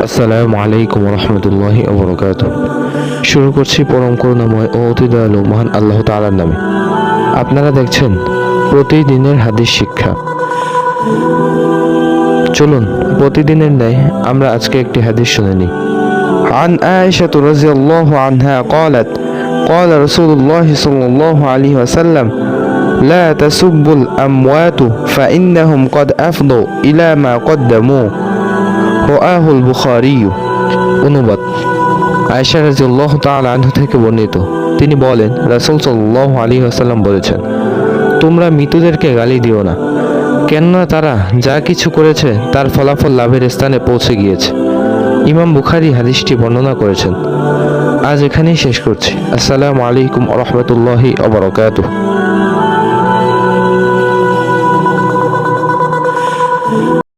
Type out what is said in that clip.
আসসালামু আলাইকুম রহমতুল্লাহি ওয়া বারাকাতুহু। শুরু করছি পরম করুণাময় ও অতি দয়ালু মহান আল্লাহ তাআলার নামে। আপনারা দেখছেন প্রতিদিনের হাদিস শিক্ষা। চলুন প্রতিদিনের ন্যায় আমরা আজকে একটি হাদিস শুনে নিই। عن عائشة رضي الله عنها قالت قال رسول الله صلى الله عليه وسلم لا تسبوا الأموات فإنهم قد أفضوا إلى ما قدموا رواه البخاري। অনুবাদ, আয়েশা রাদিয়াল্লাহু তাআলা আনহা থেকে বর্ণিত, তিনি বলেন, রাসূল সাল্লাল্লাহু আলাইহি ওয়াসাল্লাম বলেছেন, তোমরা মৃতদেরকে গালি দিও না, কেননা তারা যা কিছু করেছে তার ফলাফল লাভের স্থানে পৌঁছে গিয়েছে। ইমাম বুখারী হাদিসটি বর্ণনা করেছেন। আজ এখানেই শেষ করছি। আসসালামু আলাইকুম ওয়া রাহমাতুল্লাহি ওয়া বারাকাতুহু।